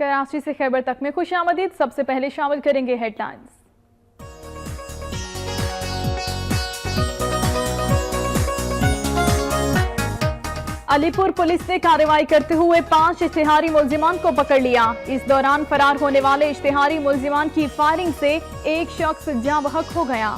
कराची से खैबर तक में खुशामदीद। सबसे पहले शामिल करेंगे हेडलाइंस। अलीपुर पुलिस ने कार्रवाई करते हुए 5 इश्तिहारी मुलजिमान को पकड़ लिया। इस दौरान फरार होने वाले इश्तिहारी मुलजिमान की फायरिंग से एक शख्स जाँ बहक हो गया।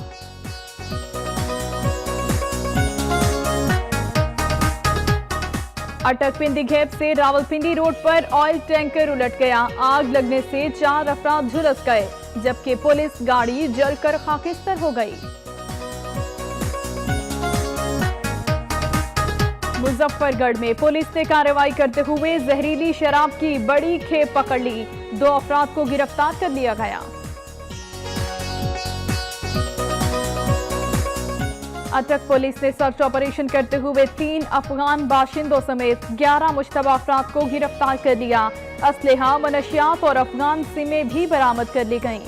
अटकपिंडी घेप से रावलपिंडी रोड पर ऑयल टैंकर उलट गया। आग लगने से 4 अफराद झुलस गए, जबकि पुलिस गाड़ी जलकर खाकिस्तर हो गई। मुजफ्फरगढ़ में पुलिस ने कार्रवाई करते हुए जहरीली शराब की बड़ी खेप पकड़ ली। 2 अफराद को गिरफ्तार कर लिया गया। अटक पुलिस ने सर्च ऑपरेशन करते हुए 3 अफगान बाशिंदों समेत 11 मुश्तबा अफराद को गिरफ्तार कर लिया। असलहा, मनशियात और अफगान सिमें भी बरामद कर ली गईं।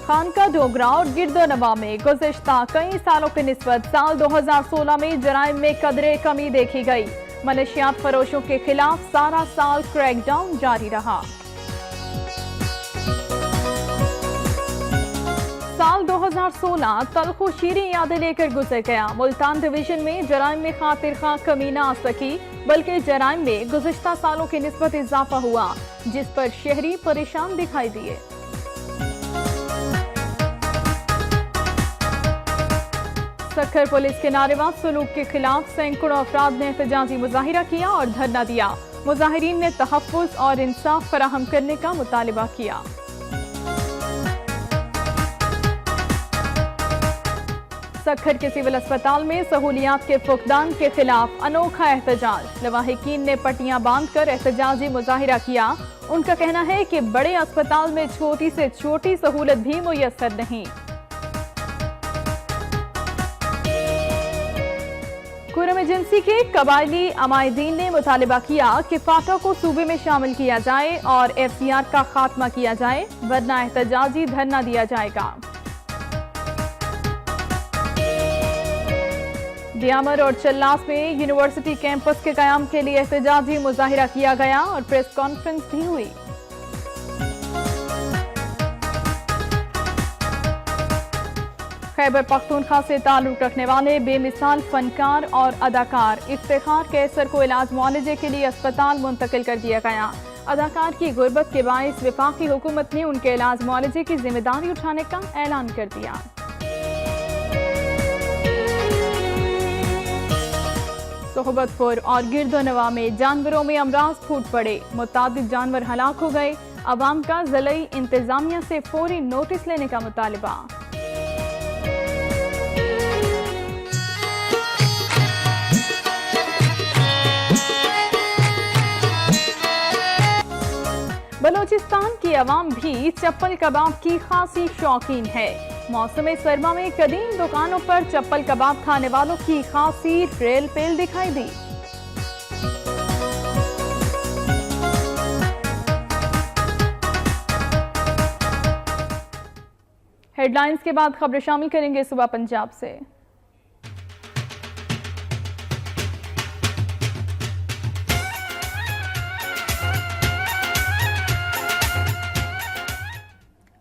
खानका डोगरा और गिरदोनवा में गुज़िश्ता कई सालों की निस्बत साल 2016 में जराइम में कदरे कमी देखी गई। मनशियात फरोशों के खिलाफ सारा साल क्रैकडाउन जारी रहा। साल 2016 तलखो शीरी यादें लेकर गुजर गया। मुल्तान डिवीजन में जराइम में खातिर खा कमी न आ सकी, बल्कि जराइम में गुज़िश्ता सालों की निस्बत इजाफा हुआ, जिस पर शहरी परेशान दिखाई दिए। सक्खर पुलिस के नारेबाज सलूक के खिलाफ सैकड़ों अफराद ने एहतजाजी मुजाहिरा किया और धरना दिया। मुजाहिरीन ने तहफ़्फ़ुज़ और इंसाफ फराहम करने का मुतालिबा किया। सक्खर के सिविल अस्पताल में सहूलियात के फुकदान के खिलाफ अनोखा एहतजाज। लवाहिकीन ने पट्टियां बांधकर एहतजाजी मुजाहिरा किया। उनका कहना है कि बड़े अस्पताल में छोटी से छोटी सहूलत भी मुयस्सर नहीं। कुरम एजेंसी के कबायली अमायदीन ने मुतालिबा किया कि फाटा को सूबे में शामिल किया जाए और FCR का खात्मा किया जाए, वरना एहतजाजी धरना दिया जाएगा। दियामर और चल्लास में यूनिवर्सिटी कैंपस के कयाम के लिए एहतजाजी मुजाहिरा किया गया और प्रेस कॉन्फ्रेंस भी हुई। खैबर पख्तूनख्वा से ताल्लुक रखने वाले बेमिसाल फनकार और अदाकार इफ्तिखार कैसर को इलाज मुआलजे के लिए अस्पताल मुंतकिल कर दिया गया। अदाकार की गुर्बत के बाइस वफाकी हुकूमत ने उनके इलाज मुआलजे की जिम्मेदारी उठाने का ऐलान कर दिया। सोहबतपुर और गिरदोनवा में जानवरों में अमराज फूट पड़े। मुतादिद जानवर हलाक हो गए। अवाम का ज़िलाई इंतजामिया से फौरी नोटिस लेने का मुतालिबा। बलोचिस्तान की अवाम भी चप्पल कबाब की खासी शौकीन है। मौसम सरमा में कदीम दुकानों पर चप्पल कबाब खाने वालों की खासी रेल पेल दिखाई दी। हेडलाइंस के बाद खबर शामिल करेंगे सुबह पंजाब से।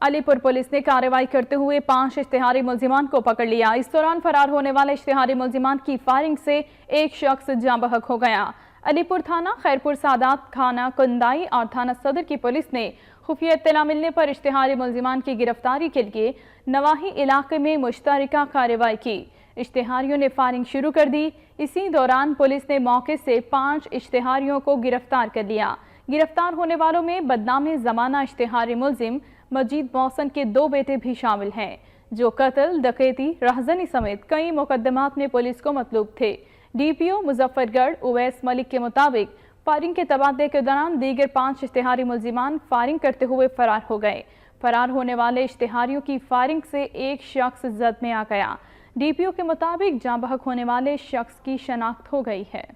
अलीपुर पुलिस ने कार्रवाई करते हुए 5 इश्तिहारी मुलजिमान को पकड़ लिया। इस दौरान फरार होने वाले इश्तिहारी मुलजिमान की फायरिंग से एक शख्स जाँ बहक हो गया। अलीपुर थाना, खैरपुर सादात, खाना कुंदाई और थाना सदर की पुलिस ने खुफिया इत्तला मिलने पर इश्तिहारी मुलजिमान की गिरफ्तारी के लिए नवाही इलाके में मुश्तरका कार्रवाई की। इश्तिहारियों ने फायरिंग शुरू कर दी। इसी दौरान पुलिस ने मौके से 5 इश्तिहारियों को गिरफ्तार कर लिया। गिरफ्तार होने वालों में बदनामी ज़माना इश्तिहारी मुलजिम मजीद मौसन के 2 बेटे भी शामिल हैं, जो कत्ल, डकैती, राहजनी समेत कई मुकदमात में पुलिस को मतलूब थे। DPO मुजफ्फरगढ़ उवैस मलिक के मुताबिक फायरिंग के तबादले के दौरान दीगर 5 इश्तिहारी मुलजिमान फायरिंग करते हुए फरार हो गए। फरार होने वाले इश्तिहारियों की फायरिंग से एक शख्स जद में आ गया। DPO के मुताबिक जाँ बहक होने वाले शख्स की शनाख्त हो गई है।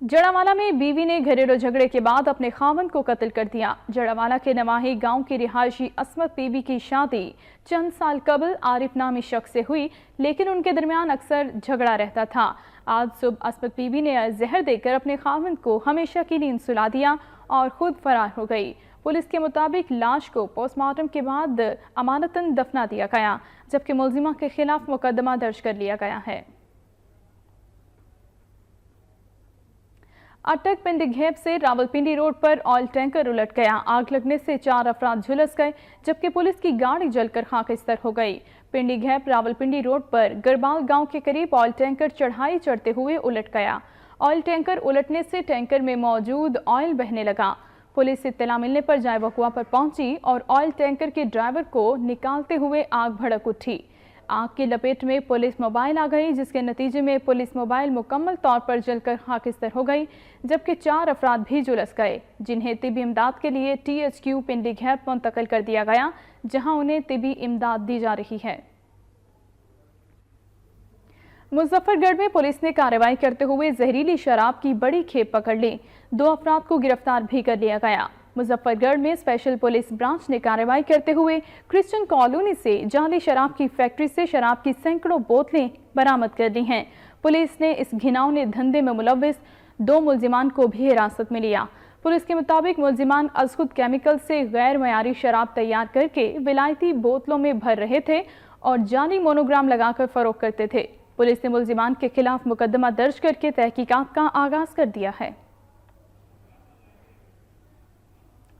जड़ावाला में बीवी ने घरेलू झगड़े के बाद अपने खावंद को कत्ल कर दिया। जड़ावाला के नवाही गांव की रिहायशी अस्मत बीबी की शादी चंद साल कबल आरिफ नामी शख्स से हुई, लेकिन उनके दरमियान अक्सर झगड़ा रहता था। आज सुबह अस्मत बीबी ने जहर देकर अपने खावंद को हमेशा की नींद सुला दिया और खुद फरार हो गई। पुलिस के मुताबिक लाश को पोस्टमार्टम के बाद अमानतन दफना दिया गया, जबकि मुलजिमा के खिलाफ मुकदमा दर्ज कर लिया गया है। अटक पिंडी घेप से रावलपिंडी रोड पर ऑयल टैंकर उलट गया। आग लगने से 4 अफराद झुलस गए, जबकि पुलिस की गाड़ी जलकर खाकिस्तर हो गई। पिंडी घेप रावलपिंडी रोड पर गरबाल गांव के करीब ऑयल टैंकर चढ़ाई चढ़ते हुए उलट गया। ऑयल टैंकर उलटने से टैंकर में मौजूद ऑयल बहने लगा। पुलिस से इत्तला मिलने पर जाए वकुआ पर पहुंची और ऑयल टैंकर के ड्राइवर को निकालते हुए आग भड़क उठी। आग की लपेट में पुलिस मोबाइल आ गई, जिसके नतीजे में पुलिस मोबाइल मुकम्मल तौर पर जलकर खाकिस्तर हो गई, जबकि 4 अफराद भी झुलस गए, जिन्हें तिबी इमदाद के लिए THQ पिंडी घेप मुंतकिल कर दिया गया, जहां उन्हें तिबी इमदाद दी जा रही है। मुजफ्फरगढ़ में पुलिस ने कार्रवाई करते हुए जहरीली शराब की बड़ी खेप पकड़ ली। 2 अफराद को गिरफ्तार भी कर लिया गया। मुजफ्फरगढ़ में स्पेशल पुलिस ब्रांच ने कार्रवाई करते हुए क्रिश्चियन कॉलोनी से जाली शराब की फैक्ट्री से शराब की सैकड़ों बोतलें बरामद कर ली हैं। पुलिस ने इस घिनौने धंधे में मुलव्विस 2 मुलजिमान को भी हिरासत में लिया। पुलिस के मुताबिक मुलजिमान अजखुद केमिकल से गैर मयारी शराब तैयार करके विलायती बोतलों में भर रहे थे और जाली मोनोग्राम लगाकर फरोख्त करते थे। पुलिस ने मुलजिमान के खिलाफ मुकदमा दर्ज करके तहकीकात का आगाज कर दिया है।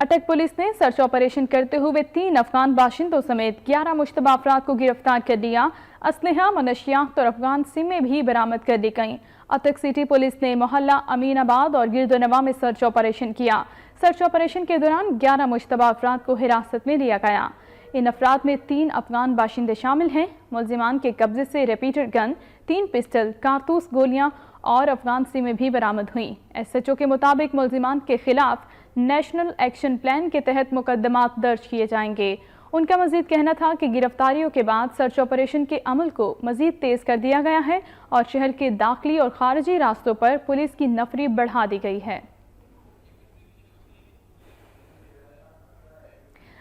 अटक पुलिस ने सर्च ऑपरेशन करते हुए 3 अफगान बाशिंदों समेत 11 मुश्तबा अफराद को गिरफ्तार कर लिया। असलहा, मनशियात और अफगान सिमें भी बरामद कर दी गईं। अटक सिटी पुलिस ने मोहल्ला अमीनाबाद और गिरदोनवा में सर्च ऑपरेशन किया। सर्च ऑपरेशन के दौरान 11 मुश्तबा अफराद को हिरासत में लिया गया। इन अफराद में 3 अफगान बाशिंदे शामिल हैं। मुलजिमान के कब्जे से रिपीटर गन, 3 पिस्टल, कारतूस, गोलियां और अफगान सिमें भी बरामद हुई। SHO के मुताबिक मुलजिमान के खिलाफ नेशनल एक्शन प्लान के तहत मुकदमात दर्ज किए जाएंगे। उनका मजीद कहना था कि गिरफ्तारियों के बाद सर्च ऑपरेशन के अमल को मजीद तेज कर दिया गया है और शहर के दाखिली और खारिजी रास्तों पर पुलिस की नफरी बढ़ा दी गई है।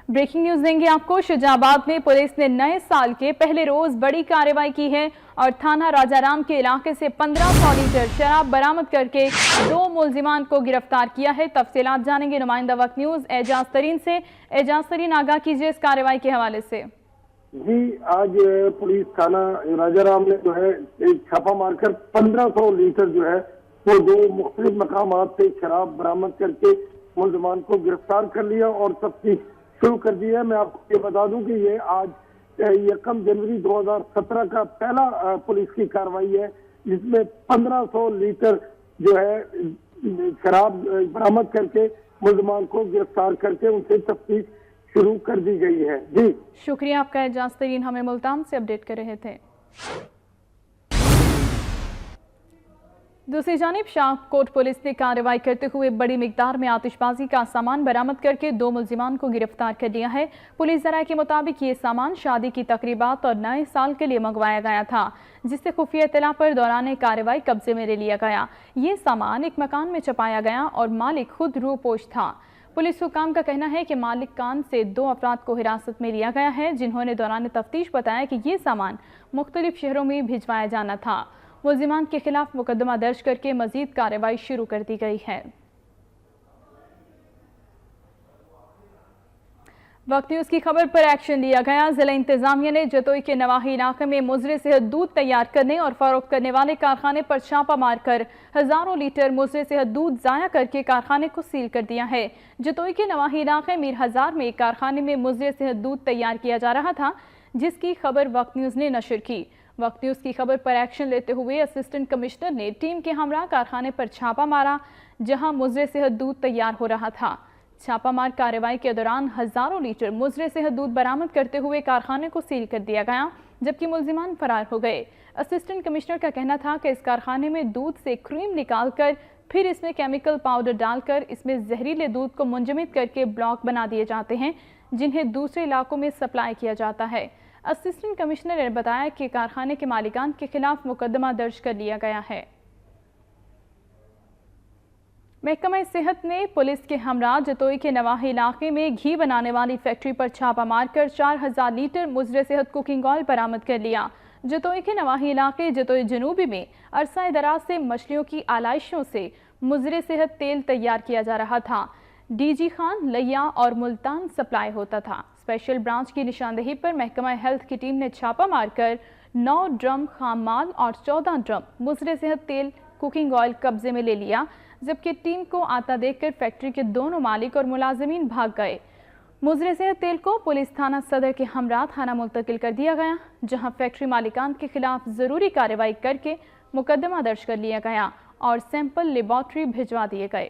ब्रेकिंग न्यूज देंगे आपको। शुजाबाद में पुलिस ने नए साल के पहले रोज बड़ी कार्रवाई की है और थाना राजाराम के इलाके से 1500 लीटर शराब बरामद करके 2 मुलजिमान को गिरफ्तार किया है। तफसीलात जानेंगे नुमाइंदा वक्त न्यूज एजाज तरीन से। एजाज तरीन, आगाह कीजिए इस कार्रवाई के हवाले से। जी, आज पुलिस थाना राजाराम ने जो है एक छापा मारकर 1500 लीटर जो है वो 2 मुख्तलिफ मकामात से शराब बरामद करके मुलजिमान को गिरफ्तार कर लिया और तफ्तीश शुरू कर दी है। मैं आपको ये बता दूं कि ये आज 1 जनवरी 2017 का पहला पुलिस की कार्रवाई है, जिसमें 1500 लीटर जो है शराब बरामद करके मुलजिमान को गिरफ्तार करके उनसे तफ्तीश शुरू कर दी गई है। जी शुक्रिया आपका एजाज तरीन, हमें मुल्तान से अपडेट कर रहे थे। दूसरी जानिब शाहकोट पुलिस ने कार्रवाई करते हुए बड़ी मिकदार में आतिशबाजी का सामान बरामद करके 2 मुलजिमान को गिरफ्तार कर लिया है। पुलिस जराये के मुताबिक ये सामान शादी की तकरीबात और नए साल के लिए मंगवाया गया था, जिससे खुफिया इत्तला पर दौरान कार्रवाई कब्जे में ले लिया गया। ये सामान एक मकान में छुपाया गया और मालिक खुद रूपोश था। पुलिस हुकाम का कहना है कि मालिक कान से 2 अफराद को हिरासत में लिया गया है, जिन्होंने दौरान तफ्तीश बताया कि ये सामान मुख्तलिफ शहरों में भिजवाया जाना था। मुलजिमान के खिलाफ मुकदमा दर्ज करके मजीद कार्रवाई शुरू कर दी गई है। वक्त न्यूज की खबर पर एक्शन लिया गया। जिला इंतजामिया ने जतोई के नवाही इलाके में मुजरे सेहत दूध तैयार करने और फरोख्त करने वाले कारखाने पर छापा मारकर हजारों लीटर मुजरे सेहत दूध जाया करके कारखाने को सील कर दिया है। जतोई के नवाही इलाके मीर हजार में एक कारखाने में मुजरे सेहत दूध तैयार किया जा रहा था, जिसकी खबर वक्त न्यूज ने नशर की। वक्त न्यूज की खबर पर एक्शन लेते हुए असिस्टेंट कमिश्नर ने टीम के हमरा कारखाने पर छापा मारा, जहां मुजरे सेहत दूध तैयार हो रहा था। छापामार कार्रवाई के दौरान हजारों लीटर मुजरे सेहत दूध बरामद करते हुए कारखाने को सील कर दिया गया, जबकि मुलजिमान फरार हो गए। असिस्टेंट कमिश्नर का कहना था कि इस कारखाने में दूध से क्रीम निकालकर फिर इसमें केमिकल पाउडर डालकर इसमें जहरीले दूध को मुंजमद करके ब्लॉक बना दिए जाते हैं, जिन्हें दूसरे इलाकों में सप्लाई किया जाता है। असिस्टेंट कमिश्नर ने बताया कि कारखाने के मालिकान के खिलाफ मुकदमा दर्ज कर लिया गया है। محکمہ صحت نے پولیس کے ہمراہ جتوئی کے نواحی علاقے میں گھی بنانے والی فیکٹری پر چھاپہ مار کر 4000 لیٹر مضر صحت کوکنگ آئل برآمد کر لیا۔ جتوئی کے نواحی علاقے جتوئی جنوبی میں عرصہ دراز سے مچھلیوں کی آلائشوں سے مضر صحت تیل تیار کیا جا رہا تھا۔ ڈی جی خان، لیا اور ملتان سپلائی ہوتا تھا۔ اسپیشل برانچ کی نشاندہی پر محکمہ ہیلتھ کی ٹیم نے چھاپہ مار کر 9 ڈرم خام مال اور 14 ڈرم مضر صحت تیل کوکنگ آئل قبضے میں لے لیا، جبکہ ٹیم کو آتا دیکھ کر فیکٹری کے دونوں مالک اور ملازمین بھاگ گئے۔ مضر صحت تیل کو پولیس تھانہ صدر کے ہمراہ تھانہ منتقل کر دیا گیا، جہاں فیکٹری مالکان کے خلاف ضروری کارروائی کر کے مقدمہ درج کر لیا گیا اور سیمپل لیبارٹری بھجوا دیے گئے۔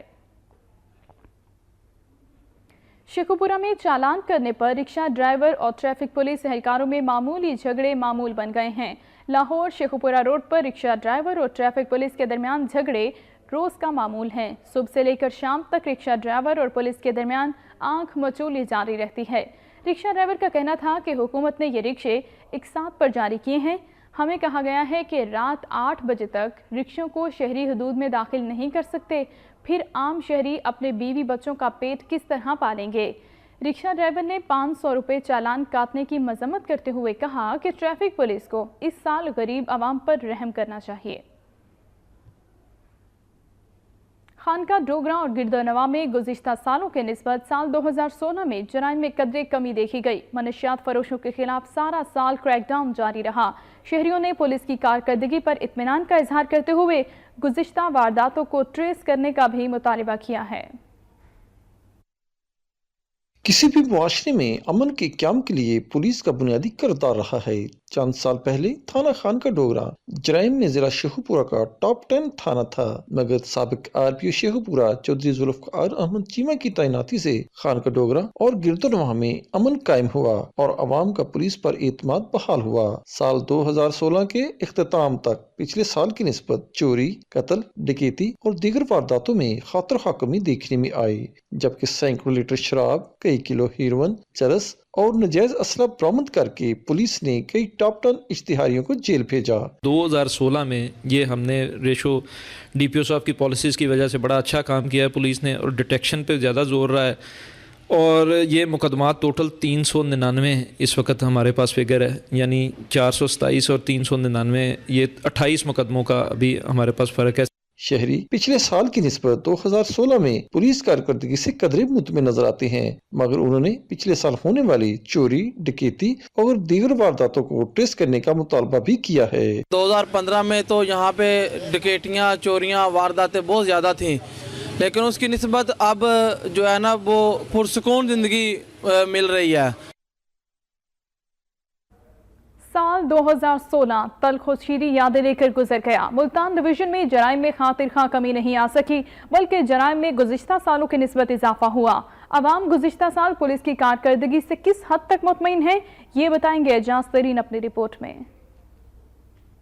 شیخوپورہ میں چالان کرنے پر رکشہ ڈرائیور اور ٹریفک پولیس اہلکاروں میں معمولی جھگڑے معمول بن گئے ہیں۔ لاہور شیخوپورہ روڈ پر رکشہ ڈرائیور اور ٹریفک پولیس کے درمیان جھگڑے روز کا معمول ہیں۔ صبح سے لے کر شام تک رکشہ ڈرائیور اور پولیس کے درمیان آنکھ مچولی جاری رہتی ہے۔ رکشہ ڈرائیور کا کہنا تھا کہ حکومت نے یہ رکشے اقساط پر جاری کیے ہیں۔ ہمیں کہا گیا ہے کہ رات 8 بجے تک رکشوں کو شہری حدود میں داخل نہیں کر سکتے، پھر عام شہری اپنے بیوی بچوں کا پیٹ کس طرح پالیں گے۔ رکشہ ڈرائیور نے 500 روپے چالان کاٹنے کی مذمت کرتے ہوئے کہا کہ ٹریفک پولیس کو اس سال غریب عوام پر رحم کرنا چاہیے۔ خانقاہ ڈوگرہ اور گردونواں میں گزشتہ سالوں کے نسبت سال 2016 میں جرائم میں قدرے کمی دیکھی گئی۔ منشیات فروشوں کے خلاف سارا سال کریک ڈاؤن جاری رہا۔ شہریوں نے پولیس کی کارکردگی پر اطمینان کا اظہار کرتے ہوئے گزشتہ وارداتوں کو ٹریس کرنے کا بھی مطالبہ کیا ہے۔ کسی بھی معاشرے میں امن کے قیام کے لیے پولیس کا بنیادی کردار رہا ہے۔ چند سال پہلے تھانہ خانقاہ ڈوگرہ جرائم میں ضلع شیخوپورہ کا ٹاپ 10 تھانہ تھا، مگر سابق RPO شیخوپورہ چودھری ذوالفقار احمد چیمہ کی تعیناتی سے خانقاہ ڈوگرہ اور گردونواں میں امن قائم ہوا اور عوام کا پولیس پر اعتماد بحال ہوا۔ سال 2016 کے اختتام تک پچھلے سال کی نسبت چوری، قتل، ڈکیتی اور دیگر وارداتوں میں خاطر خواہ کمی دیکھنے میں آئی، جبکہ سینکڑوں لیٹر شراب، کئی کلو ہیروئن، چرس اور ناجائز اسلحہ برآمد کر کے پولیس نے کئی ٹاپ 10 اشتہاریوں کو جیل بھیجا۔ 2016 میں یہ ہم نے ریشو DPO صاحب کی پالیسیز کی وجہ سے بڑا اچھا کام کیا ہے پولیس نے، اور ڈیٹیکشن پہ زیادہ زور رہا ہے، اور یہ مقدمات ٹوٹل 399 اس وقت ہمارے پاس فگر ہے، یعنی 427 اور 399، یہ 28 مقدموں کا ابھی ہمارے پاس فرق ہے۔ شہری پچھلے سال کی نسبت 2016 میں پولیس کارکردگی سے قدرے مطمئن نظر آتے ہیں، مگر انہوں نے پچھلے سال ہونے والی چوری، ڈکیتی اور دیگر وارداتوں کو ٹریس کرنے کا مطالبہ بھی کیا ہے۔ 2015 میں تو یہاں پہ ڈکیتیاں، چوریاں، وارداتیں بہت زیادہ تھیں، لیکن اس کی نسبت اب جو ہے نا وہ پرسکون زندگی مل رہی ہے۔ سال 2016 تلخ و شیریں یادیں لے کر گزر گیا۔ ملتان ڈویژن میں جرائم میں خاطر خواہ کمی نہیں آ سکی، بلکہ جرائم میں گزشتہ سالوں کی نسبت اضافہ ہوا۔ عوام گزشتہ سال پولیس کی کارکردگی سے کس حد تک مطمئن ہے، یہ بتائیں گے اعجاز ترین اپنی رپورٹ میں۔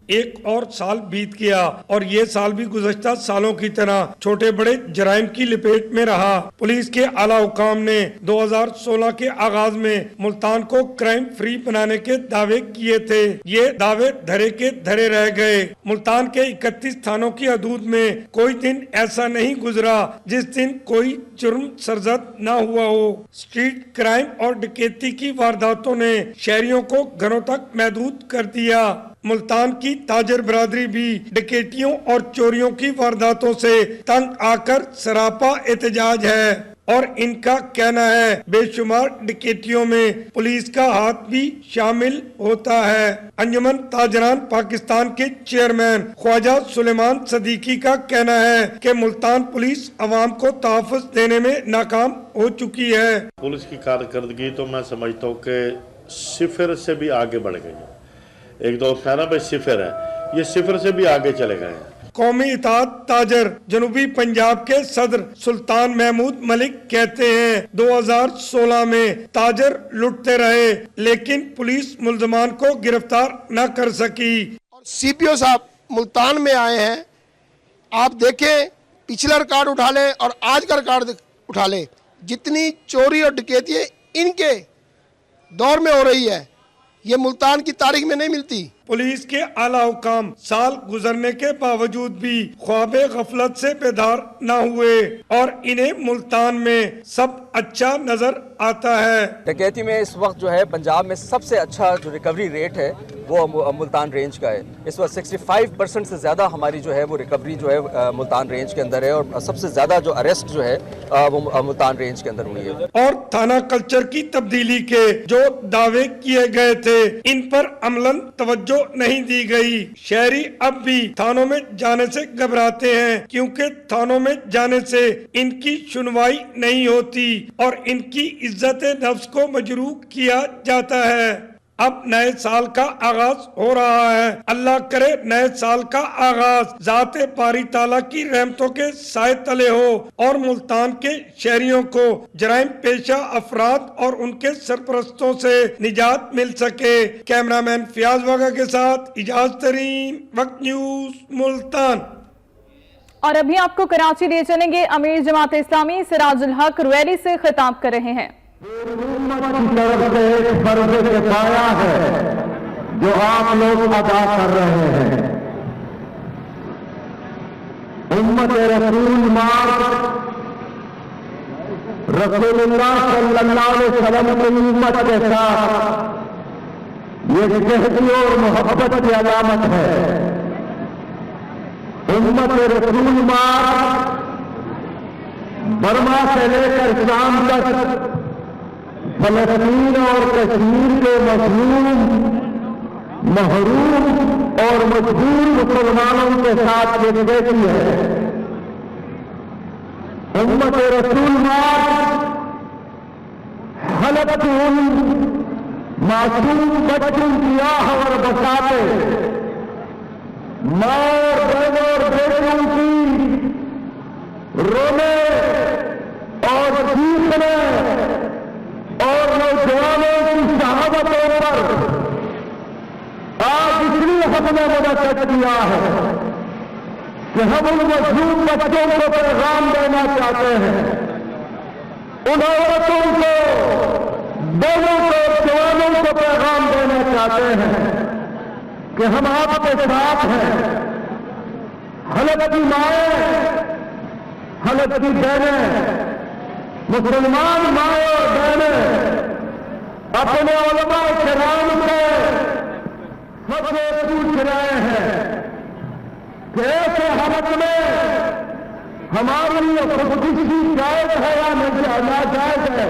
ایک اور سال بیت گیا اور یہ سال بھی گزشتہ سالوں کی طرح چھوٹے بڑے جرائم کی لپیٹ میں رہا۔ پولیس کے اعلیٰ حکام نے 2016 کے آغاز میں ملتان کو کرائم فری بنانے کے دعوے کیے تھے، یہ دعوے دھرے کے دھرے رہ گئے۔ ملتان کے 31 تھانوں کی حدود میں کوئی دن ایسا نہیں گزرا جس دن کوئی جرم سرزد نہ ہوا ہو۔ اسٹریٹ کرائم اور ڈکیتی کی وارداتوں نے شہریوں کو گھروں تک محدود کر دیا۔ ملتان کی تاجر برادری بھی ڈکیتیوں اور چوریوں کی وارداتوں سے تنگ آ کر سراپا احتجاج ہے، اور ان کا کہنا ہے بے شمار ڈکیتیوں میں پولیس کا ہاتھ بھی شامل ہوتا ہے۔ انجمن تاجران پاکستان کے چیئرمین خواجہ سلیمان صدیقی کا کہنا ہے کہ ملتان پولیس عوام کو تحفظ دینے میں ناکام ہو چکی ہے۔ پولیس کی کارکردگی تو میں سمجھتا ہوں کہ صفر سے بھی آگے بڑھ گئی ہے۔ ایک دو کہنا بھائی صفر ہے، یہ صفر سے بھی آگے چلے گئے ہیں۔ قومی اتحاد تاجر جنوبی پنجاب کے صدر سلطان محمود ملک کہتے ہیں 2016 میں تاجر لٹتے رہے لیکن پولیس ملزمان کو گرفتار نہ کر سکی۔ اور CPO صاحب ملتان میں آئے ہیں، آپ دیکھیں پچھلا ریکارڈ اٹھا لیں اور آج کا ریکارڈ اٹھا لیں، جتنی چوری اور ڈکیتی ان کے دور میں ہو رہی ہے یہ ملتان کی تاریخ میں نہیں ملتی۔ पुलिस के आला हुकाम साल गुजरने के बावजूद भी ख्वाब गफलत से बेदार न हुए और इन्हें मुल्तान में सब अच्छा नजर आता है। डकैती में इस वक्त जो है पंजाब में सबसे अच्छा जो रिकवरी रेट है वो मुल्तान रेंज का है। इस वक्त 65% से ज़्यादा हमारी जो है वो रिकवरी जो है मुल्तान रेंज के अंदर है और सबसे ज़्यादा जो अरेस्ट जो है वो मुल्तान रेंज के अंदर हुई है। और थाना कल्चर की तब्दीली के जो दावे किए गए थे इन पर अमलन तवज्जो नहीं दी गई। शहरी अब भी थानों में जाने से घबराते हैं क्योंकि थानों में जाने से इनकी सुनवाई नहीं होती और इनकी इज्जत नफ्स को मजरूह किया जाता है। अब नए साल का आगाज हो रहा है। अल्लाह करे नए साल का आगाज ज़ाते बारी ताला की रहमतों के साए तले हो और मुल्तान के शहरियों को जराइम पेशा अफराद और उनके सरपरस्तों से निजात मिल सके। कैमरामैन फियाज वागा के साथ इजाज तरीन, वक्त न्यूज, मुल्तान। और अभी आपको कराची ले चलेंगे। अमीर जमात इस्लामी सिराजुल हक रैली से खिताब कर रहे हैं। फर्ज किफाया है जो आप लोग अदा कर रहे हैं। उम्मत रसूल मार्ग रसूलुल्लाह सल्लल्लाहु अलैहि वसल्लम की उम्मत के साथ ये सहदी और मोहब्बत की अलामत है। उम्मत रसूल मार्ग बर्मा से लेकर शाम तक फलस्तीन और कश्मीर के मजलूम, महरूम और मजबूर मुसलमानों के साथ ये देती है। उम्मत रसूल हलत की उन मासूम बच्चों की आह और बसाते, माँ और बहनों और बेटियों की रोने और चीखने और नौजवानों की शहादतों पर आज इसलिए हमने मुनक़्क़िद किया है कि हम उन मजलूम बच्चों को पैगाम देना चाहते हैं, उन औरतों को, बहनों को, जवानों को पैगाम देना चाहते हैं कि हम आपके साथ हैं। हलत की माएँ, हलत की बहनें, मुसलमान माए और बहनें अपने उलमा किराम से सबसे पूछ रहे हैं कि ऐसे हालत में हमारे लिए खुदकुशी जायज है या नाजायज है।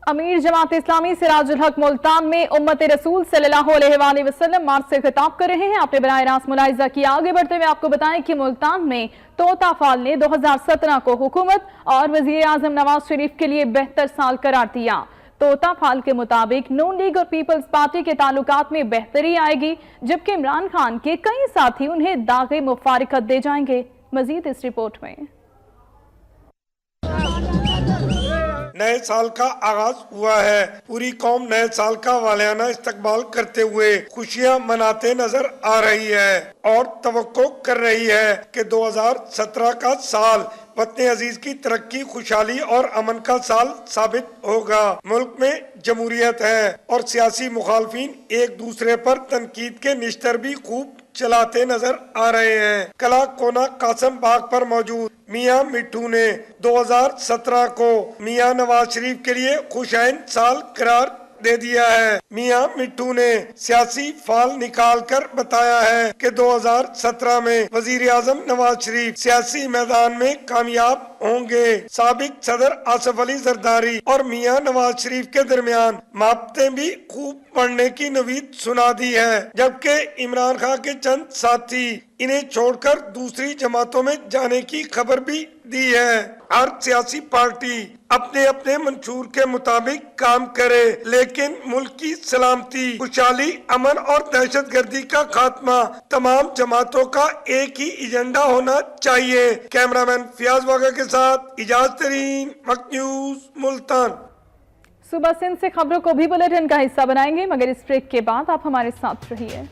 अमीर जमात इस्लामी सिराजुल हक मुल्तान में उम्मत रसूल सल्लल्लाहु अलैहि वसल्लम मार्च से खिताब कर रहे हैं। आपने बराह रास्त मुलाहिजा किया। आगे बढ़ते हुए आपको बताएं कि मुल्तान में तोता फाल ने 2017 को हुकूमत और वजीर आजम नवाज शरीफ के लिए बेहतर साल करार दिया। तोता फाल के मुताबिक नून लीग और पीपल्स पार्टी के ताल्लुकात में बेहतरी आएगी, जबकि इमरान खान के कई साथी उन्हें दागे मुफारिकत दे जाएंगे। मजीद इस रिपोर्ट में। नए साल का आगाज हुआ है। पूरी कौम नए साल का वालियाना इस्तकबाल करते हुए खुशियां मनाते नजर आ रही है और तवक्को कर रही है कि 2017 का साल वतन अजीज की तरक्की, खुशहाली और अमन का साल साबित होगा। मुल्क में जमहूरियत है और सियासी मुखालफिन एक दूसरे पर तनकीद के निश्तर भी खूब चलाते नजर आ रहे हैं। कला कोना कासम बाग पर मौजूद मियां मिट्ठू ने 2017 को मियां नवाज शरीफ के लिए खुशैन साल करार दे दिया है। मियां मिट्ठू ने सियासी फाल निकाल कर बताया है कि 2017 में वजीर आजम नवाज शरीफ सियासी मैदान में कामयाब होंगे। साबिक सदर आसिफ अली जरदारी और मियां नवाज शरीफ के दरमियान मापते भी खूब बढ़ने की नवीद सुना दी है, जबकि इमरान खान के चंद साथी इन्हें छोड़कर दूसरी जमातों में जाने की खबर भी दी है। हर सियासी पार्टी अपने अपने मंशूर के मुताबिक काम करे, लेकिन मुल्क की सलामती, खुशहाली, अमन और दहशतगर्दी का खात्मा तमाम जमातों का एक ही एजेंडा होना चाहिए। कैमरामैन फियाज वागा के साथ इजाज तरीन, वक्त न्यूज, मुल्तान। सुबह सिंध से खबरों को भी बुलेटिन का हिस्सा बनाएंगे, मगर इस ब्रेक के बाद आप हमारे साथ रहिए।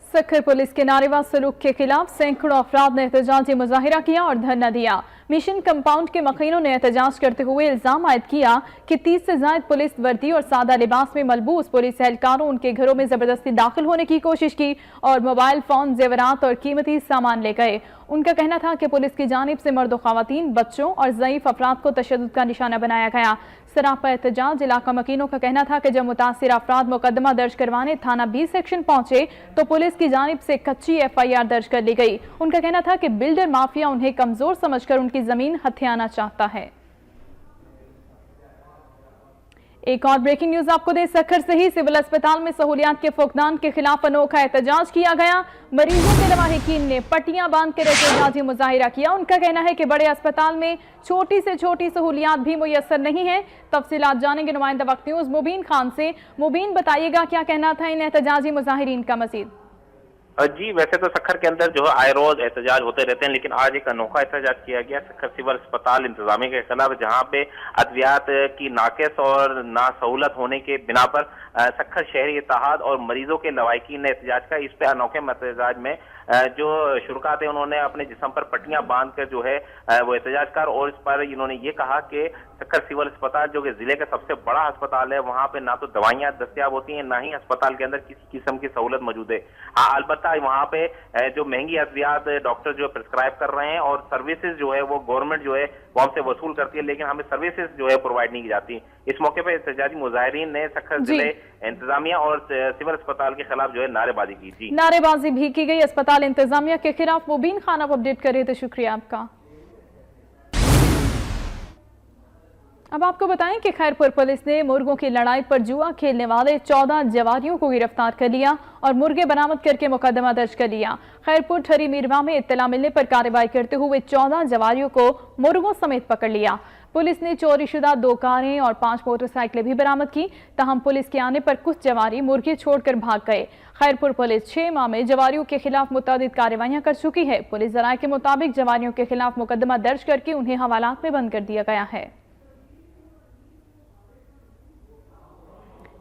सखर पुलिस के नारेबाज सलूक के खिलाफ सैकड़ों अफराद ने एहतजाजी मुजाहिरा किया और धरना दिया। मिशन कंपाउंड के मकीनों ने एहतजाज करते हुए इल्जाम आयद किया कि 30 से ज्यादा पुलिस वर्दी और सादा लिबास में मलबूस पुलिस एहलकारों उनके घरों में जबरदस्ती दाखिल होने की कोशिश की और मोबाइल फोन, जेवरात और कीमती सामान ले गए। उनका कहना था कि पुलिस की जानिब से मर्द, ख़वातीन, बच्चों और ज़ईफ अफराद को तशद्दुद का निशाना बनाया गया। सरापा एहतजाज इलाका मकीनों का कहना था कि जब मुतासिर अफराद मुकदमा दर्ज करवाने थाना 20 सेक्शन पहुंचे तो पुलिस की जानिब से कच्ची FIR दर्ज कर ली गई। उनका कहना था कि बिल्डर माफिया उन्हें कमजोर समझकर उनकी जमीन हथियाना चाहता है। एक और ब्रेकिंग न्यूज आपको दे, सक्खर से ही सिविल अस्पताल में सहूलियात के फुकदान के खिलाफ अनोखा एहतजाज किया गया। मरीजों के लवाहिकीन ने पट्टियां बांध कर एहतजाजी मुजाहिरा किया। उनका कहना है कि बड़े अस्पताल में छोटी से छोटी सहूलियात भी मुयस्सर नहीं है। तफसीलात जानेंगे नुमाइंदा वक्त न्यूज मुबीन खान से। मुबीन, बताइएगा क्या कहना था इन एहतजाजी मुजाहिरीन का मजीद? जी, वैसे तो सक्खर के अंदर जो है आए रोज एहतजाज होते रहते हैं, लेकिन आज एक अनोखा एहतजाज किया गया सक्खर सिविल अस्पताल इंतजामिया के खिलाफ, जहां पे अद्वियात की नाकिस और ना सहूलत होने के बिना पर सक्खर शहरी इत्तेहाद और मरीजों के लवाहिकीन ने एहतजाज का। इस पे अनोखे एहतजाज में जो शुरका थे उन्होंने अपने जिस्म पर पट्टियां बांध कर जो है वो एहतजाज कर, और इस पर इन्होंने ये कहा कि सक्खर सिविल अस्पताल जो कि जिले का सबसे बड़ा अस्पताल है, वहां पे ना तो दवाइयां दस्तियाब होती हैं, ना ही अस्पताल के अंदर किसी किस्म की सहूलत मौजूद है। हाँ, अलबत्ता वहां पे जो महंगी अद्वियात डॉक्टर जो प्रिस्क्राइब कर रहे हैं और सर्विसेज जो है वो गवर्नमेंट जो है वो हमसे वसूल करती है, लेकिन हमें सर्विसेज जो है प्रोवाइड नहीं की जाती। इस मौके पर एहतजाजी मुजाहिरीन ने सक्खर जिले इंतजामिया और सिविल अस्पताल के खिलाफ जो है नारेबाजी की थी। नारेबाजी भी की गई अस्पताल इंतजामिया के खिलाफ। मुबीन खान आप अपडेट कर रहे थे, शुक्रिया आपका। अब आपको बताएं कि खैरपुर पुलिस ने मुर्गों की लड़ाई पर जुआ खेलने वाले 14 जवारियों को गिरफ्तार कर लिया और मुर्गे बरामद करके मुकदमा दर्ज कर लिया। खैरपुर ठरी मीरवा में इत्तला मिलने पर कार्रवाई करते हुए 14 जवारियों को मुर्गों समेत पकड़ लिया। पुलिस ने चोरीशुदा 2 कारें और 5 मोटरसाइकिलें भी बरामद की। तहम पुलिस के आने पर कुछ जवारी मुर्गे छोड़कर भाग गए। खैरपुर पुलिस 6 माह में जवारियों के खिलाफ मुतअद्दिद कार्रवाइयां कर चुकी है। पुलिस ज़राए के मुताबिक जवारियों के खिलाफ मुकदमा दर्ज करके उन्हें हवालात में बंद कर दिया गया है।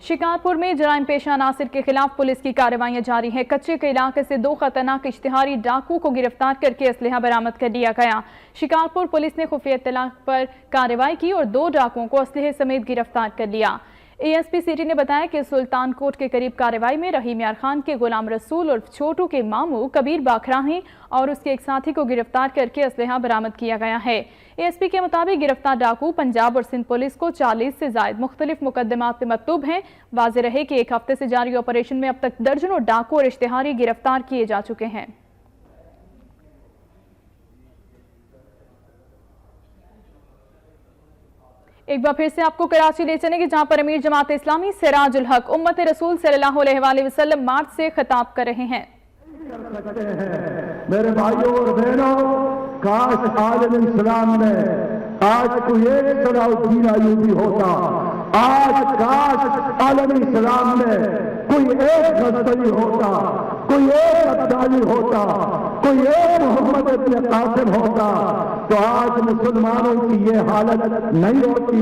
शिकारपुर में जराइम पेशा नासिर के खिलाफ पुलिस की कार्रवाइयां जारी हैं। कच्चे के इलाके से 2 खतरनाक इश्तिहारी डाकू को गिरफ्तार करके असलहा बरामद कर लिया गया। शिकारपुर पुलिस ने खुफिया इत्तला पर कार्रवाई की और 2 डाकुओं को असलहे समेत गिरफ्तार कर लिया। ASP सिटी ने बताया कि सुल्तान कोट के करीब कार्रवाई में रहीम यार खान के गुलाम रसूल और छोटू के मामू कबीर बाखराही और उसके एक साथी को गिरफ्तार करके असलहा बरामद किया गया है। ASP के मुताबिक गिरफ्तार डाकू पंजाब और सिंध पुलिस को 40 से जायद मुख्तलिफ मुकदमात में मतलूब हैं। वाज़ेह रहे कि 1 हफ्ते से जारी ऑपरेशन में अब तक दर्जनों डाकू और इश्तिहारी गिरफ्तार किए जा चुके हैं। एक बार फिर से आपको कराची ले चलेंगे, जहां पर अमीर जमात इस्लामी सिराजुल हक उम्मत रसूल सल्लल्लाहु अलैहि वसल्लम मार्च से खिताब कर रहे हैं। मेरे भाइयों और बहनों, काश आलम इस्लाम में आज कोई एक सलाउद्दीन अय्यूबी होता, आज काश आलम इस्लाम में कोई एक गजनवी होता, कोई एक अब्दाली होता, कोई एक मोहम्मद इब्न कासिम होता, तो आज मुसलमानों की ये हालत नहीं होती।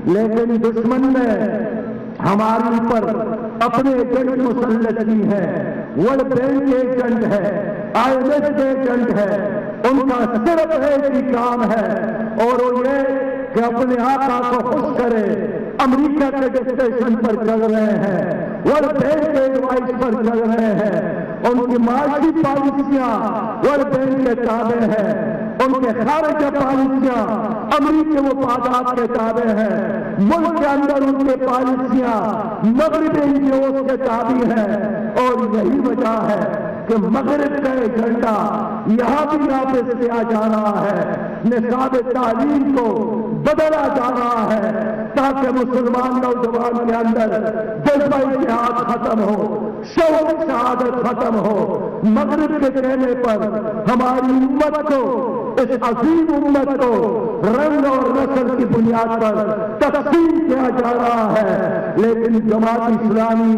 लेकिन दुश्मन ने हमारे ऊपर अपने एजेंट मुसल्लत की है, वर्ल्ड बैंक के एजेंट है, IMF के एजेंट है, उनका सिर्फ एक ही काम है और वो ये कि अपने आका को खुश करे। अमेरिका के डिक्टेशन पर चल रहे हैं, वर्ल्ड बैंक के एडवाइस पर चल रहे हैं, उनकी माशी पॉलिसियां वर्ल्ड बैंक के ताबे हैं, उनके खारिज पॉलिसियां अमरीकी मुफादात के ताबे हैं, मुल्क के अंदर उनके पॉलिसियां मगरबी एनजीओ के ताबे हैं। और यही वजह है कि मगरब का एजेंडा यहां भी नाफिज किया जा रहा है, निसाब तालीम को बदला जा रहा है ताकि मुसलमान नौजवान के अंदर जज्बा इत्तेहाद खत्म हो, शौक शहादत खत्म हो। मगरब के कहने पर हमारी उम्मत को, इस अजीम उम्मत को रंग और नस्ल की बुनियाद पर तकसीम किया जा रहा है, लेकिन जमात इस्लामी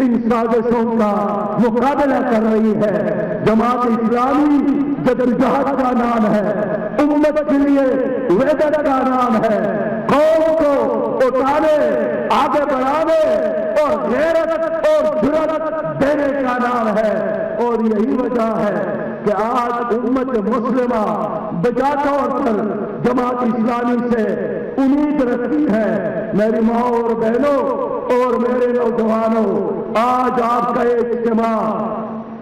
इन साजिशों का मुकाबला कर रही है। जमात इस्लामी जद्दोजहद का नाम है, उम्मत के लिए वेदत का नाम है, कौम को उठाने, आगे बढ़ाने और गैरत और जुर्रत देने का नाम है। और यही वजह है कि आज उम्मत मुस्लिमा बजा तौर पर जमात इस्लामी से उम्मीद रखती है। मेरी माँ और बहनों और मेरे नौजवानों, आज आपका इज्तिमा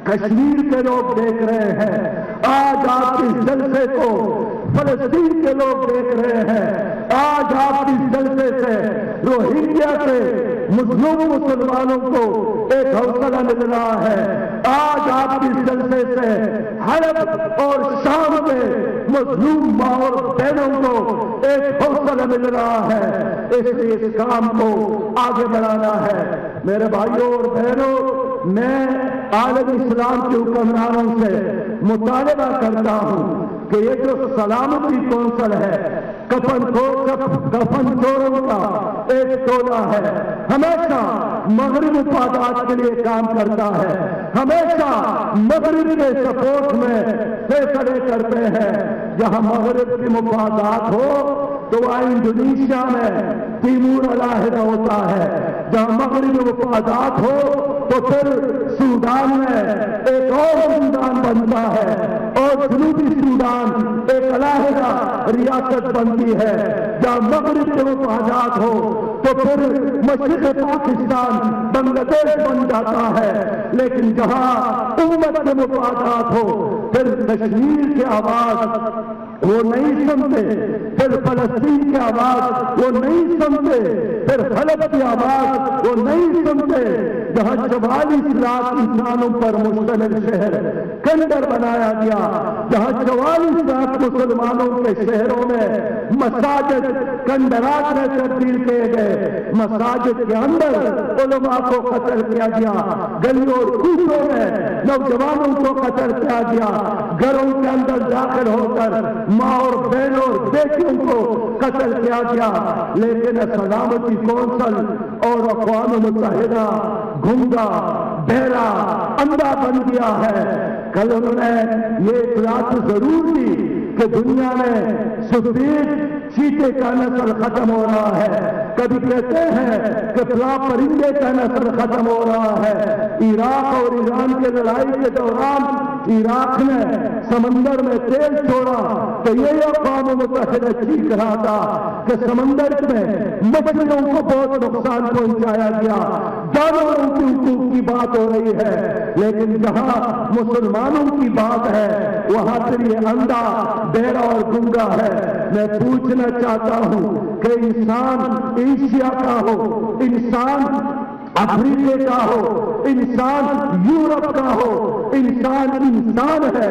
कश्मीर के लोग देख रहे हैं, आज आपके इस जलसे को फलस्तीन के लोग देख रहे हैं, आज आपकी इस जलसे से रोहिंग्या के मुस्लिम मुसलमानों को एक हौसला मिल रहा है, आज आपकी इस जलसे से हलब और शाम के मुस्लिम माँ और बहनों को एक हौसला मिल रहा है। इसलिए इस काम को आगे बढ़ाना है। मेरे भाइयों और बहनों, मैं आलम इस्लाम के हुक्मरानों से मुतालबा करता हूँ कि ये जो सलामती कौंसल है, कफन चोरों का एक टोला है, हमेशा मगरिब मुफादात के लिए काम करता है, हमेशा मगरिब के सपोर्ट में फैसले करते हैं। जहाँ मगरिब की मुफादात हो तो वहाँ इंडोनेशिया में तिमूर अलहदा होता है, जहाँ मगरिब मुफादात हो तो फिर सूडान में एक और सूडान बनता है और जनूबी सूडान एक अलहदा रियासत बनती है। जहाँ मगरिब के मुफादात हो तो फिर मशरिक़ पाकिस्तान बांग्लादेश बन जाता है, लेकिन जहाँ उम्मत के मुफादात हो फिर कश्मीर की आवाज वो नहीं सुनते, फिर फलस्तीन की आवाज वो नहीं सुनते, फिर हलब की आवाज वो नहीं सुनते। जहाँ 44 लाख इंसानों पर मुश्तमिल शहर खंडर बनाया गया, जहाँ 44 लाख मुसलमानों के शहरों में मसाजिद खंडरात में तब्दील किए गए, मसाजिद के अंदर उलमा को कत्ल किया गया, गलियों और कूचों में नौजवानों को कत्ल किया गया, घरों के अंदर दाखिल होकर माँ और बहनों और बेटियों को कत्ल किया गया। लेकिन सलामती कौंसल और अक़वाम मुत्तहिदा गूंगा, बहरा, अंधा बन गया है। कल उन्होंने ये इत्तला जरूर दी कि दुनिया में सफेद चीते का नस्ल खत्म हो रहा है, कभी कहते हैं कि फला परिंदे का नस्ल खत्म हो रहा है। इराक और ईरान के लड़ाई के दौरान इराक ने समंदर में तेल छोड़ा तो ये अक़वाम मुत्तहिदा चीख रहा था कि समंदर में मछलियों को बहुत नुकसान पहुंचाया गया, जानवरों के हुकूक की बात हो रही है। लेकिन जहां मुसलमानों की बात है वहां फिर ये अंधा, बहरा और गूंगा है। मैं पूछना चाहता हूं कि इंसान एशिया का हो, इंसान अफ्रीका का हो, इंसान यूरोप का हो, इंसान इंसान है,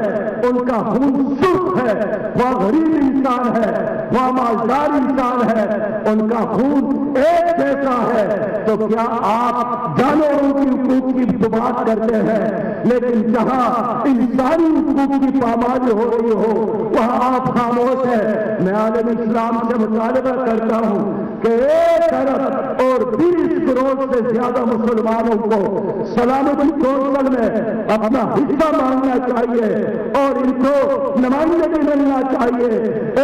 उनका खून सुर्ख है, वह गरीब इंसान है, वह मालदार इंसान है, उनका खून एक जैसा है। तो क्या आप जानवरों की हुकूक की बात करते हैं, लेकिन जहां इंसानी हुकूक की पामाली हो रही हो वहां आप खामोश है। मैं आलम इस्लाम से मुतालबा करता हूं कि 1 अरब और 20 करोड़ से ज्यादा मुसलमानों को सलामती कौंसल में अपना हिस्सा मांगना चाहिए और इनको नुमाइंदगी मिलना चाहिए,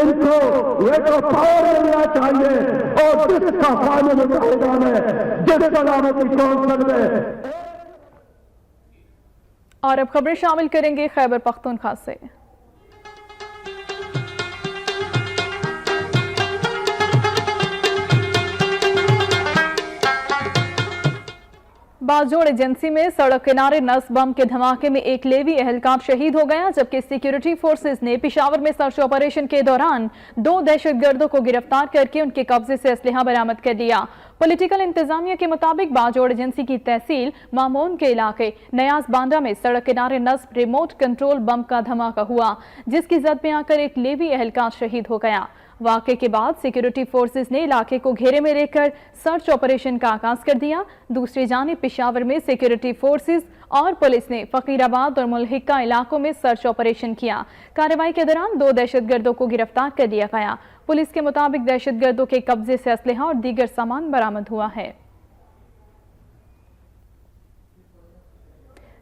इनको वेटो पावर मिलना चाहिए। और जिसका क़वाम मुत्तहिदा में जिस सलामती कौंसल में। और अब खबरें शामिल करेंगे खैबर पख्तूनख्वा से। बाजोड़ एजेंसी में सड़क किनारे नस्ब बम के धमाके में एक लेवी एहलकार शहीद हो गया, जबकि सिक्योरिटी फोर्सेस ने पेशावर में सर्च ऑपरेशन के दौरान 2 दहशतगर्दों को गिरफ्तार करके उनके कब्जे से असलहा बरामद कर लिया। पॉलिटिकल इंतजामिया के मुताबिक बाजोड़ एजेंसी की तहसील मामून के इलाके नयाज बांदा में सड़क किनारे नस्ब रिमोट कंट्रोल बम का धमाका हुआ, जिसकी जद में आकर एक लेवी एहलकार शहीद हो गया। वाक़े के बाद सिक्योरिटी फोर्सेस ने इलाके को घेरे में लेकर सर्च ऑपरेशन का आगाज कर दिया। दूसरी जानिब पेशावर में सिक्योरिटी फोर्सेस और पुलिस ने फकीराबाद और मुल्हिका इलाकों में सर्च ऑपरेशन किया। कार्रवाई के दौरान 2 दहशतगर्दों को गिरफ्तार कर लिया गया। पुलिस के मुताबिक दहशतगर्दों के कब्जे से असलहा और दीगर सामान बरामद हुआ है।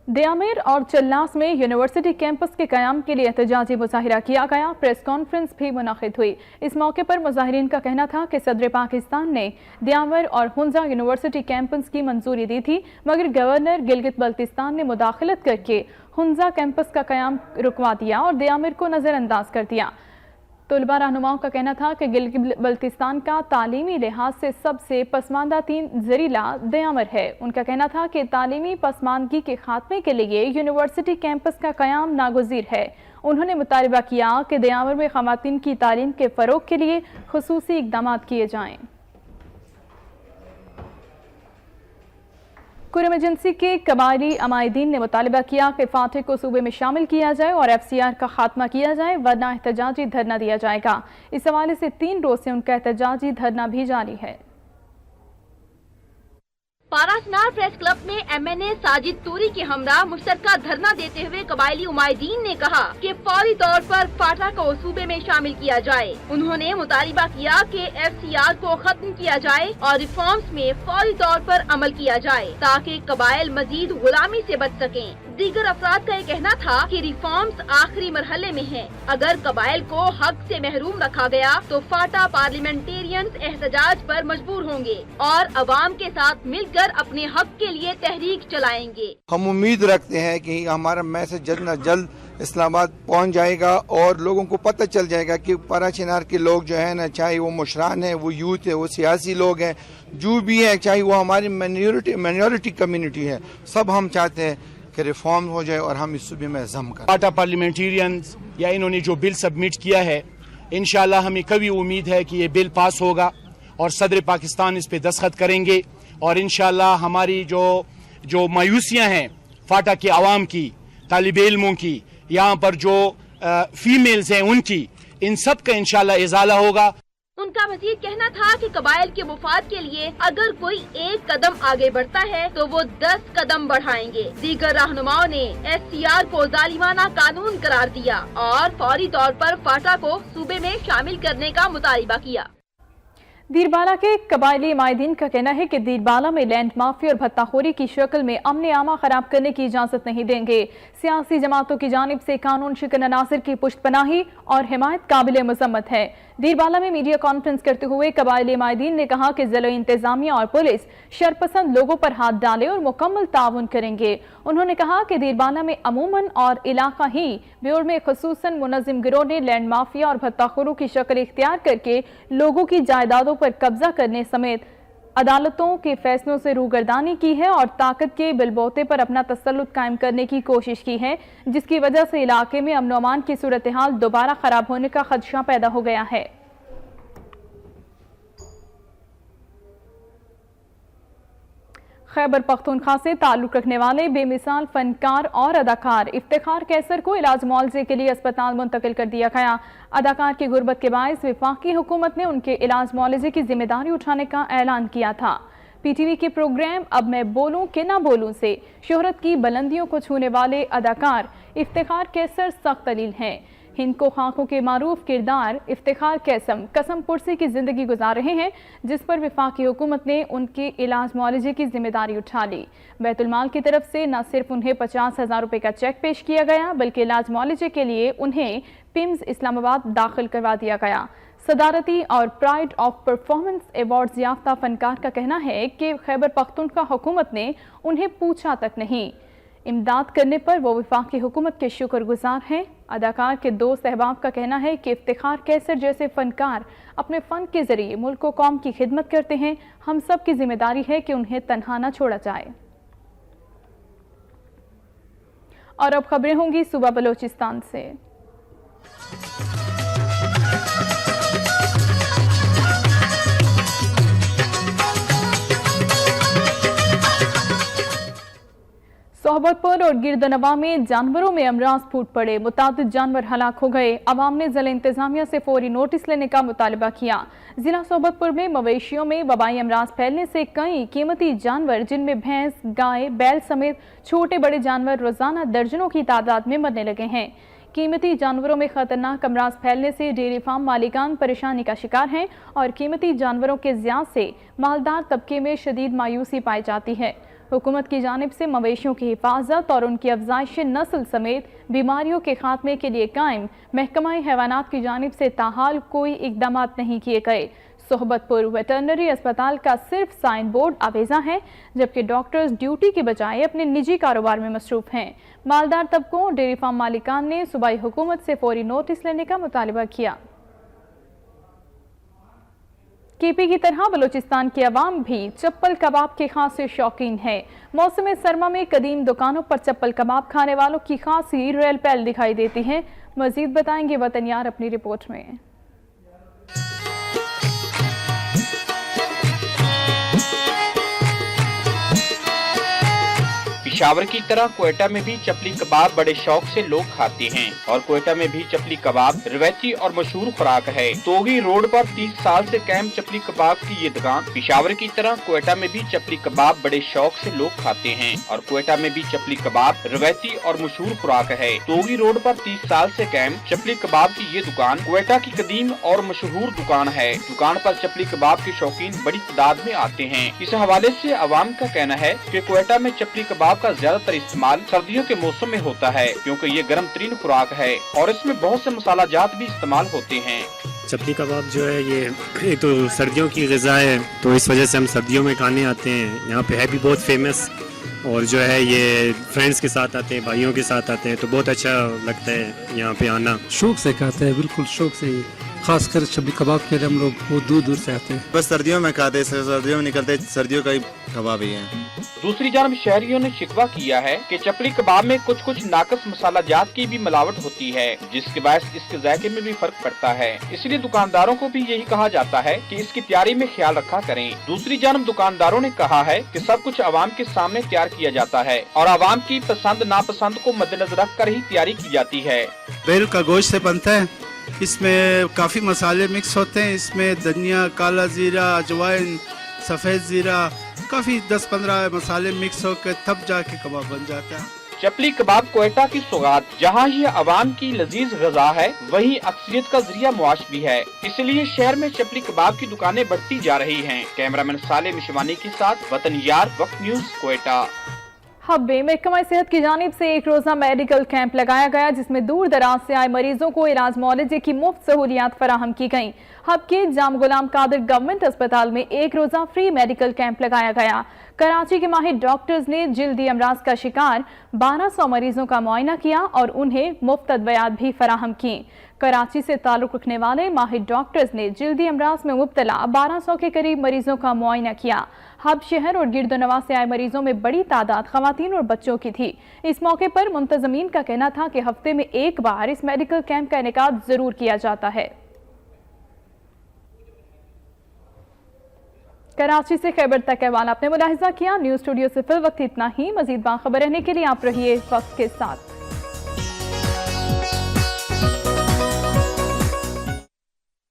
दियामेर और चल्लास में यूनिवर्सिटी कैंपस के कयाम के लिए एहतजाजी मुजाहिरा किया गया। प्रेस कॉन्फ्रेंस भी मुनाकिद हुई। इस मौके पर मुजाहिरीन का कहना था कि सदर पाकिस्तान ने दियामेर और हुंजा यूनिवर्सिटी कैंपस की मंजूरी दी थी, मगर गवर्नर गिलगित बल्तिस्तान ने मुदाखलत करके हुंजा कैंपस का कयाम रुकवा दिया और दियामेर को नजरअंदाज कर दिया। طلبہ رہنماؤں کا کہنا تھا کہ گلگت بلتستان کا تعلیمی لحاظ سے سب سے پسماندہ تین ضلع دیامر ہے۔ ان کا کہنا تھا کہ تعلیمی پسماندگی کے خاتمے کے لیے یونیورسٹی کیمپس کا قیام ناگزیر ہے۔ انہوں نے مطالبہ کیا کہ دیامر میں خواتین کی تعلیم کے فروغ کے لیے خصوصی اقدامات کیے جائیں۔ قرم ایجنسی کے قبائلی عمائدین نے مطالبہ کیا کہ فاتح کو صوبے میں شامل کیا جائے اور ایف سی آر کا خاتمہ کیا جائے ورنہ احتجاجی دھرنا دیا جائے گا۔ اس حوالے سے 3 روز سے ان کا احتجاجی دھرنا بھی جاری ہے۔ پارا چنار پریس کلب میں ایم این اے ساجد توری کے ہمراہ مشترکہ دھرنا دیتے ہوئے قبائلی عمائدین نے کہا کہ فوری طور پر فاٹا کو صوبے میں شامل کیا جائے۔ انہوں نے مطالبہ کیا کہ ایف سی آر کو ختم کیا جائے اور ریفارمز میں فوری طور پر عمل کیا جائے تاکہ قبائل مزید غلامی سے بچ سکیں۔ دیگر افراد کا یہ کہنا تھا کہ ریفارمز آخری مرحلے میں ہیں۔ اگر قبائل کو حق سے محروم رکھا گیا تو فاٹا پارلیمنٹیرینز احتجاج پر مجبور ہوں گے اور عوام کے ساتھ مل کر اپنے حق کے لیے تحریک چلائیں گے۔ ہم امید رکھتے ہیں کہ ہمارا میسج جلد نہ جلد اسلام آباد پہنچ جائے گا اور لوگوں کو پتہ چل جائے گا کہ پارا چنار کے لوگ جو ہیں نا، چاہے وہ مشران ہیں، وہ یوتھ ہے، وہ سیاسی لوگ ہیں، جو بھی ہیں، چاہے وہ ہماری مائنورٹی کمیونٹی ہے، سب ہم چاہتے ہیں کہ ریفارم ہو جائے اور ہم اس صوبے میں عزم کریں۔ فاٹا پارلیمنٹیرینز یا انہوں نے جو بل سبمٹ کیا ہے، انشاءاللہ ہمیں کبھی امید ہے کہ یہ بل پاس ہوگا اور صدر پاکستان اس پہ دستخط کریں گے اور انشاءاللہ ہماری جو مایوسیاں ہیں فاٹا کے عوام کی، طالب علموں کی، یہاں پر جو فیمیلز ہیں ان کی، ان سب کا انشاءاللہ ازالہ ہوگا۔ ان کا مزید کہنا تھا کہ قبائل کے مفاد کے لیے اگر کوئی ایک قدم آگے بڑھتا ہے تو وہ 10 قدم بڑھائیں گے۔ دیگر رہنماؤں نے ایس سی آر کو ظالمانہ قانون قرار دیا اور فوری طور پر فاٹا کو صوبے میں شامل کرنے کا مطالبہ کیا۔ دیربالا کے قبائلی عمائدین کا کہنا ہے کہ دیربالا میں لینڈ مافیا اور بھتہ خوری کی شکل میں امن عامہ خراب کرنے کی اجازت نہیں دیں گے۔ سیاسی جماعتوں کی جانب سے قانون شکن عناصر کی پشت پناہی اور حمایت قابل مذمت ہے۔ دیربالا میں میڈیا کانفرنس کرتے ہوئے قبائلی عمائدین نے کہا کہ ضلعی انتظامیہ اور پولیس شرپسند لوگوں پر ہاتھ ڈالے اور مکمل تعاون کریں گے۔ انہوں نے کہا کہ دیربالا میں عموماً اور علاقہ ہی بیور میں خصوصاً منظم گروہ نے لینڈ مافیا اور بھتہ خوروں کی شکل اختیار کر کے لوگوں کی جائیدادوں پر قبضہ کرنے سمیت عدالتوں کے فیصلوں سے روگردانی کی ہے اور طاقت کے بل بوتے پر اپنا تسلط قائم کرنے کی کوشش کی ہے، جس کی وجہ سے علاقے میں امن و امان کی صورتحال دوبارہ خراب ہونے کا خدشہ پیدا ہو گیا ہے۔ خیبر پختونخوا سے تعلق رکھنے والے بے مثال فنکار اور اداکار افتخار کیسر کو علاج معالجے کے لیے اسپتال منتقل کر دیا گیا۔ اداکار کی غربت کے باعث وفاقی حکومت نے ان کے علاج معالجے کی ذمہ داری اٹھانے کا اعلان کیا تھا۔ پی ٹی وی کے پروگرام اب میں بولوں کہ نہ بولوں سے شہرت کی بلندیوں کو چھونے والے اداکار افتخار کیسر سخت دلیل ہیں۔ ہند کو خاکوں کے معروف کردار افتخار قسم پرسی کی زندگی گزار رہے ہیں، جس پر وفاقی حکومت نے ان کے علاج معالجے کی ذمہ داری اٹھا لی۔ بیت المال کی طرف سے نہ صرف انہیں 50,000 روپے کا چیک پیش کیا گیا بلکہ علاج معالجے کے لیے انہیں پمز اسلام آباد داخل کروا دیا گیا۔ صدارتی اور پرائڈ آف پرفارمنس ایوارڈز یافتہ فنکار کا کہنا ہے کہ خیبر پختونخوا حکومت نے انہیں پوچھا تک نہیں۔ امداد کرنے پر وہ وفاقی حکومت کے شکر گزار ہیں۔ اداکار کے دوست احباب کا کہنا ہے کہ افتخار کیسر جیسے فنکار اپنے فن کے ذریعے ملک و قوم کی خدمت کرتے ہیں۔ ہم سب کی ذمہ داری ہے کہ انہیں تنہا نہ چھوڑا جائے۔ اور اب خبریں ہوں گی صوبہ بلوچستان سے۔ صحبت پور اور گردنوا میں جانوروں میں امراض پھوٹ پڑے، متعدد جانور ہلاک ہو گئے۔ عوام نے ضلع انتظامیہ سے فوری نوٹس لینے کا مطالبہ کیا۔ ضلع صحبت پور میں مویشیوں میں وبائی امراض پھیلنے سے کئی قیمتی جانور جن میں بھینس، گائے، بیل سمیت چھوٹے بڑے جانور روزانہ درجنوں کی تعداد میں مرنے لگے ہیں۔ قیمتی جانوروں میں خطرناک امراض پھیلنے سے ڈیری فارم مالکان پریشانی کا شکار ہیں اور قیمتی جانوروں کے زیاں سے مالدار طبقے میں شدید مایوسی پائی جاتی ہے۔ حکومت کی جانب سے مویشیوں کی حفاظت اور ان کی افزائش نسل سمیت بیماریوں کے خاتمے کے لیے قائم محکمہ حیوانات کی جانب سے تاحال کوئی اقدامات نہیں کیے گئے۔ صحبت پور ویٹرنری اسپتال کا صرف سائن بورڈ آویزاں ہے، جبکہ ڈاکٹرز ڈیوٹی کے بجائے اپنے نجی کاروبار میں مصروف ہیں۔ مالدار طبقوں ڈیری فارم مالکان نے صوبائی حکومت سے فوری نوٹس لینے کا مطالبہ کیا۔ केपी की तरह बलूचिस्तान की आवाम भी चप्पल कबाब के खासे शौकीन है। मौसम सरमा में कदीम दुकानों पर चप्पल कबाब खाने वालों की खासी रेल पहल दिखाई देती है। मजीद बताएंगे वतन यार अपनी रिपोर्ट में। पेशावर की तरह क्वेटा में भी चपली कबाब बड़े शौक से लोग खाते हैं और क्वेटा में भी चपली कबाब रवायती और मशहूर खुराक है। तोगी रोड पर 30 साल से कायम चपली कबाब की ये दुकान पेशावर की तरह क्वेटा में भी चपली कबाब बड़े शौक से लोग खाते हैं और क्वेटा में भी चपली कबाब रवायती और मशहूर खुराक है। तोगी रोड पर 30 साल से कायम चपली कबाब की ये दुकान क्वेटा की कदीम और मशहूर दुकान है। दुकान पर चपली कबाब के शौकीन बड़ी तादाद में आते हैं। इस हवाले से अवाम का कहना है कि क्वेटा में चपली कबाब का ज्यादातर इस्तेमाल सर्दियों के मौसम में होता है क्योंकि ये गर्म तरीन खुराक है और इसमें बहुत से मसाला जात भी इस्तेमाल होते हैं। चपली कबाब जो है ये एक तो सर्दियों की ग़िज़ा है, तो इस वजह से हम सर्दियों में खाने आते हैं। यहाँ पे है भी बहुत फेमस और जो है ये फ्रेंड्स के साथ आते हैं, भाइयों के साथ आते हैं, तो बहुत अच्छा लगता है यहाँ पे आना। शौक से खाते हैं, बिल्कुल शौक से, खासकर चपली कबाब के लिए हम लोग बहुत दूर दूर से आते हैं। बस सर्दियों में खाते हैं, सर्दियों में निकलते, सर्दियों का ही कबाब ही है। दूसरी जानब शहरियों ने शिकवा किया है कि चपली कबाब में कुछ नाकस मसाला जात की भी मिलावट होती है जिसके बायस इसके जायके में भी फर्क पड़ता है। इसलिए दुकानदारों को भी यही कहा जाता है कि इसकी तैयारी में ख्याल रखा करें। दूसरी जानब दुकानदारों ने कहा है कि सब कुछ आवाम के सामने तैयार किया जाता है और आवाम की पसंद नापसंद को मद्देनजर रख कर ही तैयारी की जाती है। बैल का गोश्त से बनता है, इसमें काफ़ी मसाले मिक्स होते हैं। इसमें धनिया, काला जीरा, अजवाइन, सफ़ेद जीरा, काफ़ी 10-15 मसाले मिक्स होकर तब जाके कबाब बन जाता है। चपली कबाब क्वेटा की सौगात जहाँ ये अवाम की लजीज गजा है वहीं अक्सरियत का जरिया मुआश भी है। इसलिए शहर में चपली कबाब की दुकानें बढ़ती जा रही हैं। कैमरामैन साले मिशवानी के साथ वतन यार, वक्त न्यूज, क्वेटा। हब्बे महकमा सेहत की जानिब से एक रोजा मेडिकल कैंप लगाया गया जिसमें दूर दराज से आए मरीजों को इलाज मुआलजे की मुफ्त सहूलियात फराहम की गयी। हब के जाम गुलाम कादिर गवर्नमेंट अस्पताल में एक रोजा फ्री मेडिकल कैंप लगाया गया। कराची के माहिर डॉक्टर्स ने जल्दी अमराज का शिकार 1200 मरीजों का मुआयना किया और उन्हें मुफ्त अदवियात भी फराहम की। कराची से ताल्लुक रखने वाले माहिर डॉक्टर्स ने जल्दी अमराज में मुब्तला 1200 के करीब मरीजों का मुआयना किया। हब शहर और गिरदोनवा से आए मरीजों में बड़ी तादाद खवातीन और बच्चों की थी। इस मौके पर मुंतजमीन का कहना था कि हफ्ते में एक बार इस मेडिकल कैंप का इनेकाद जरूर किया जाता है। कराची से खैबर तक अहवाल आपने मुलाहिजा किया। न्यूज स्टूडियो से फिल वक्त इतना ही। मजीद बाखबर रहने के लिए आप रहिए वक्त के साथ।